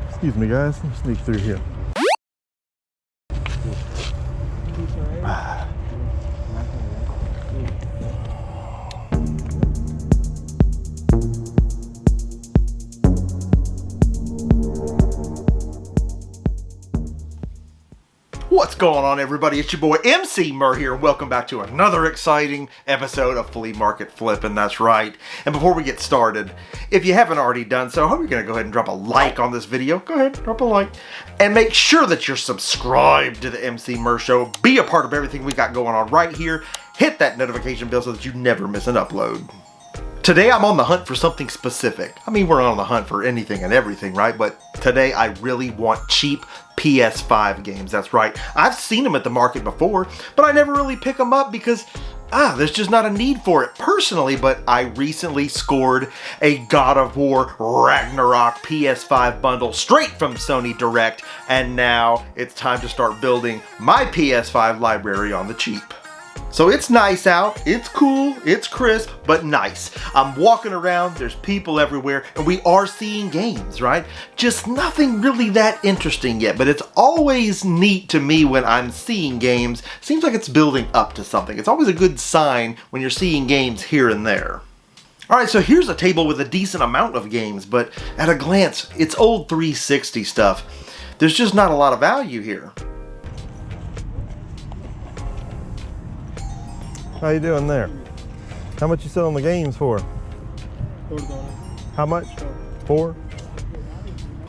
Excuse me, guys. Let me sneak through here. What's going on, everybody? It's your boy Emceemur here, and welcome back to another exciting episode of Flea Market Flippin'. That's right. And before we get started, if you haven't already done so, I hope you're going to go ahead and drop a like on this video. Go ahead, drop a like. And make sure that you're subscribed to the Emceemur Show. Be a part of everything we got going on right here. Hit that notification bell so that you never miss an upload. Today I'm on the hunt for something specific. I mean, we're on the hunt for anything and everything, right? But today I really want cheap PS5 games. That's right. I've seen them at the market before, but I never really pick them up because there's just not a need for it personally. But I recently scored a God of War Ragnarok PS5 bundle straight from Sony Direct, and now it's time to start building my PS5 library on the cheap. So it's nice out, it's cool, it's crisp, but nice. I'm walking around, there's people everywhere, and we are seeing games, right? Just nothing really that interesting yet, but it's always neat to me when I'm seeing games. Seems like it's building up to something. It's always a good sign when you're seeing games here and there. Alright, so here's a table with a decent amount of games, but at a glance, it's old 360 stuff. There's just not a lot of value here. How you doing there? How much you selling the games for? $4. How much? 4?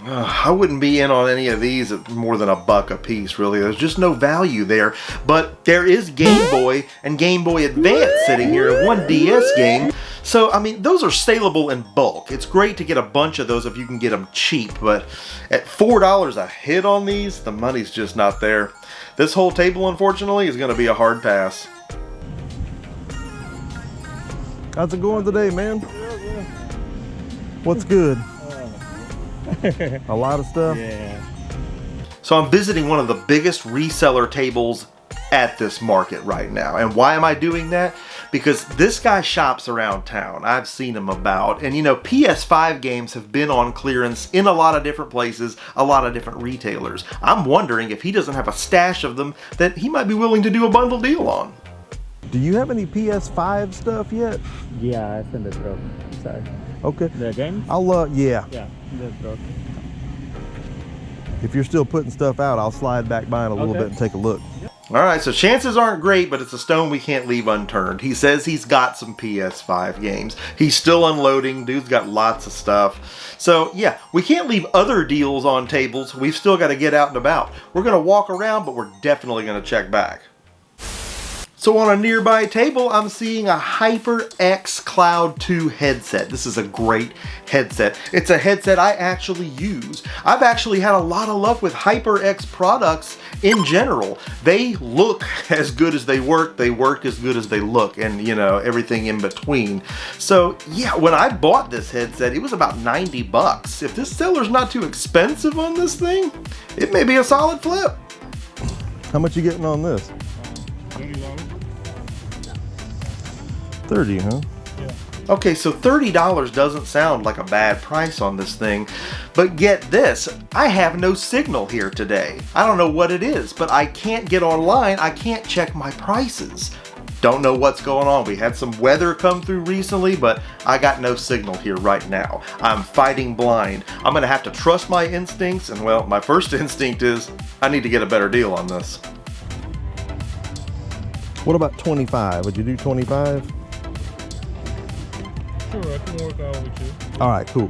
I wouldn't be in on any of these at more than $1 a piece, really. There's just no value there. But there is Game Boy and Game Boy Advance sitting here, one DS game. So, I mean, those are saleable in bulk. It's great to get a bunch of those if you can get them cheap, but at $4 a hit on these, the money's just not there. This whole table, unfortunately, is going to be a hard pass. How's it going today, man? What's good? A lot of stuff? Yeah. So I'm visiting one of the biggest reseller tables at this market right now. And why am I doing that? Because this guy shops around town. I've seen him about. And you know, PS5 games have been on clearance in a lot of different places, a lot of different retailers. I'm wondering if he doesn't have a stash of them that he might be willing to do a bundle deal on. Do you have any PS5 stuff yet? Yeah, it's in the truck. Sorry. Okay. The games? I'll, yeah. Yeah, in the truck. If you're still putting stuff out, I'll slide back by in a little bit and take a look. Alright, so chances aren't great, but it's a stone we can't leave unturned. He says he's got some PS5 games. He's still unloading. Dude's got lots of stuff. So, yeah, we can't leave other deals on tables. We've still got to get out and about. We're going to walk around, but we're definitely going to check back. So on a nearby table, I'm seeing a HyperX Cloud 2 headset. This is a great headset. It's a headset I actually use. I've actually had a lot of luck with HyperX products in general. They look as good as they work as good as they look, and you know, everything in between. So yeah, when I bought this headset, it was about 90 bucks. If this seller's not too expensive on this thing, it may be a solid flip. How much you getting on this? 30, huh? Yeah. Okay, so $30 doesn't sound like a bad price on this thing, but get this, I have no signal here today. I don't know what it is, but I can't get online, I can't check my prices. Don't know what's going on. We had some weather come through recently, but I got no signal here right now. I'm fighting blind. I'm gonna have to trust my instincts, and well, my first instinct is, I need to get a better deal on this. What about 25? Would you do 25? Sure, I can work out with you. All right, cool.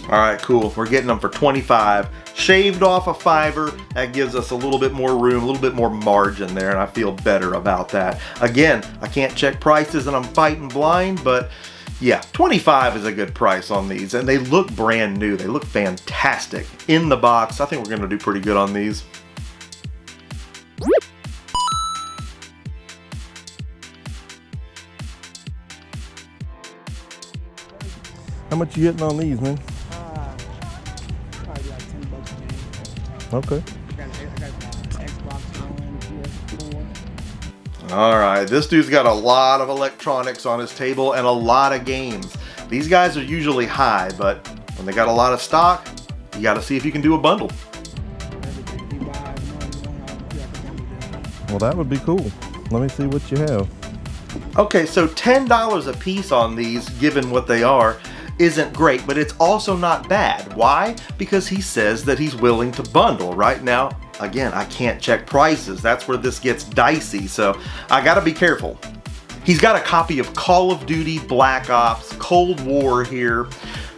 All right, cool. We're getting them for 25. Shaved off a $5. That gives us a little bit more room, a little bit more margin there, and I feel better about that. Again, I can't check prices and I'm fighting blind, but yeah, 25 is a good price on these, and they look brand new. They look fantastic. In the box, I think we're gonna do pretty good on these. How much you getting on these, man? Probably like $10 a game. Okay. I got Xbox One, PS4. All right, this dude's got a lot of electronics on his table and a lot of games. These guys are usually high, but when they got a lot of stock, you got to see if you can do a bundle. Well, that would be cool. Let me see what you have. Okay, so $10 a piece on these, given what they are, isn't great, but it's also not bad. Why? Because he says that he's willing to bundle. Right now, again, I can't check prices. That's where this gets dicey, so I gotta be careful. He's got a copy of Call of Duty Black Ops Cold War here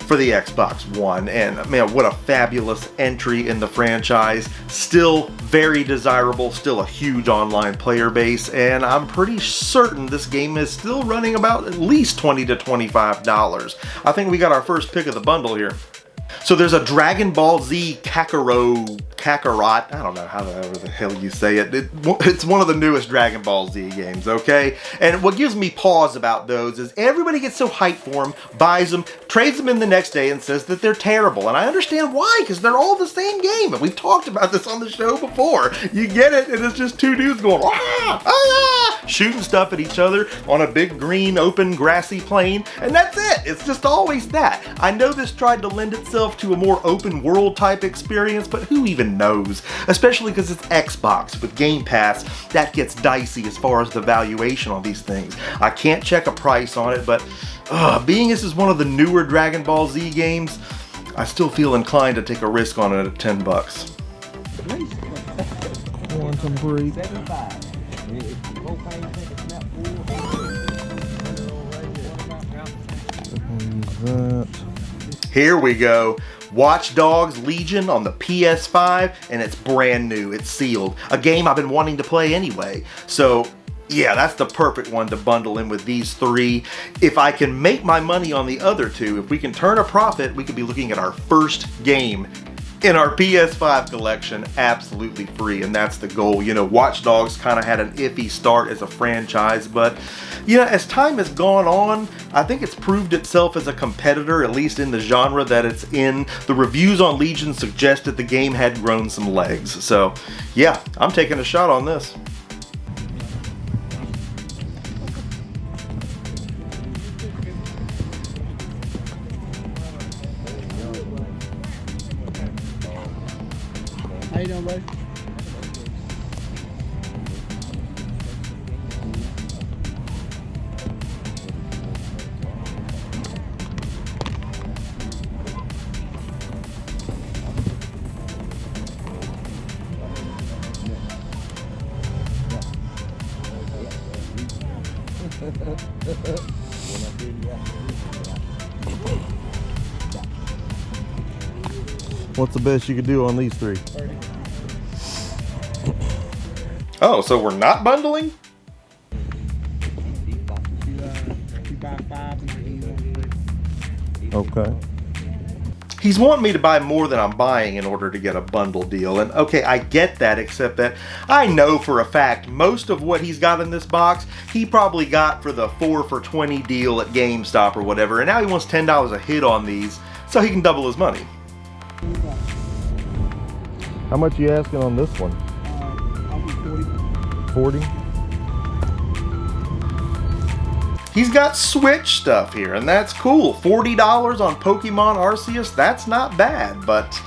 for the Xbox One, and man, what a fabulous entry in the franchise. Still very desirable, still a huge online player base, and I'm pretty certain this game is still running about at least $20 to $25. I think we got our first pick of the bundle here. So there's a Dragon Ball Z Kakarot, I don't know how the hell you say it. It's one of the newest Dragon Ball Z games, okay? And what gives me pause about those is everybody gets so hyped for them, buys them, trades them in the next day and says that they're terrible. And I understand why, because they're all the same game. And we've talked about this on the show before. You get it, and it's just two dudes going, ah, ah, shooting stuff at each other on a big green, open, grassy plain. And that's it. It's just always that. I know this tried to lend itself to a more open world type experience, but who even knows? Especially because it's Xbox with Game Pass. That gets dicey as far as the valuation on these things. I can't check a price on it, but being this is one of the newer Dragon Ball Z games, I still feel inclined to take a risk on it at $10. Quantum break. Here we go. Watch Dogs Legion on the PS5, and it's brand new. It's sealed. A game I've been wanting to play anyway. So yeah, that's the perfect one to bundle in with these three. If I can make my money on the other two, if we can turn a profit, we could be looking at our first game in our PS5 collection absolutely free, and that's the goal. You know, Watch Dogs kind of had an iffy start as a franchise, but you know, as time has gone on, I think it's proved itself as a competitor, at least in the genre that it's in. The reviews on Legion suggest that the game had grown some legs. So yeah, I'm taking a shot on this. How you doing, buddy? What's the best you could do on these three? 30. Oh, so we're not bundling? You buy 5 and you Okay. He's wanting me to buy more than I'm buying in order to get a bundle deal. And okay, I get that, except that I know for a fact most of what he's got in this box, he probably got for the 4 for $20 deal at GameStop or whatever. And now he wants $10 a hit on these so he can double his money. How much you asking on this one? I'll be 40? 40. He's got Switch stuff here, and that's cool. $40 on Pokemon Arceus, that's not bad, but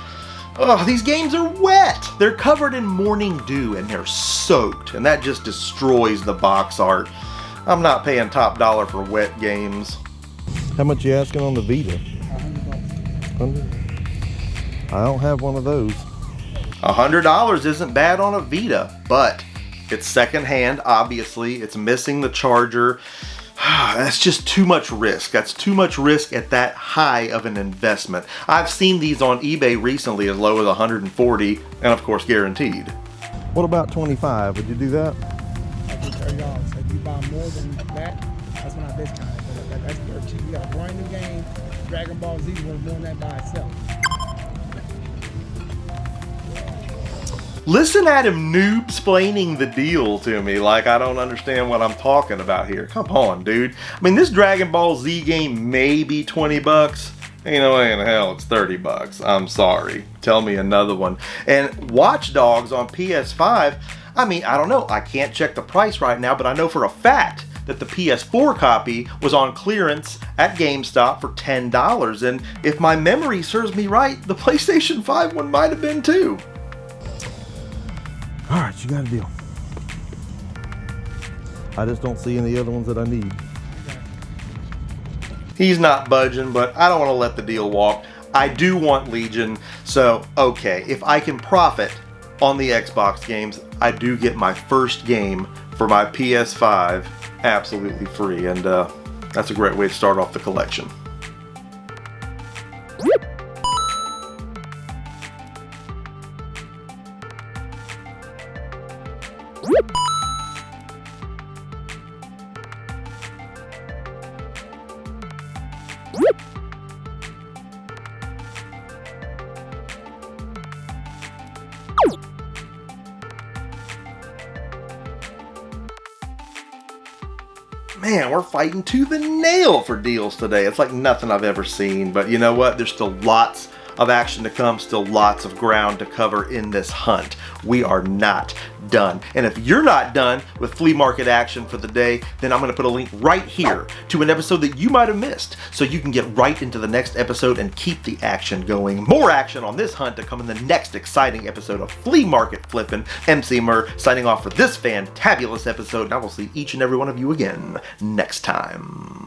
these games are wet. They're covered in morning dew, and they're soaked, and that just destroys the box art. I'm not paying top dollar for wet games. How much you asking on the Vita? $100. 100? I don't have one of those. $100 isn't bad on a Vita, but it's secondhand, obviously. It's missing the charger. That's just too much risk. That's too much risk at that high of an investment. I've seen these on eBay recently as low as 140, and of course guaranteed. What about 25? Would you do that? I think $30. So if you buy more than that, that's when I discount it. But that's dirt cheap. You got a brand new game. Dragon Ball Z is worth more than that by itself. Listen at him noob-splaining the deal to me like I don't understand what I'm talking about here. Come on, dude. I mean, this Dragon Ball Z game may be 20 bucks. Ain't no way in hell it's 30 bucks. I'm sorry. Tell me another one. And Watch Dogs on PS5, I mean, I don't know. I can't check the price right now, but I know for a fact that the PS4 copy was on clearance at GameStop for $10. And if my memory serves me right, the PlayStation 5 one might have been too. All right, you got a deal. I just don't see any other ones that I need. He's not budging, but I don't want to let the deal walk. I do want Legion, so okay, if I can profit on the Xbox games, I do get my first game for my PS5 absolutely free, and that's a great way to start off the collection. Man, we're fighting to the nail for deals today. It's like nothing I've ever seen, but you know what? There's still lots of action to come, still lots of ground to cover in this hunt. We are not done. And if you're not done with flea market action for the day, then I'm going to put a link right here to an episode that you might have missed, so you can get right into the next episode and keep the action going. More action on this hunt to come in the next exciting episode of Flea Market Flippin'. Emceemur signing off for this fantabulous episode, and I will see each and every one of you again next time.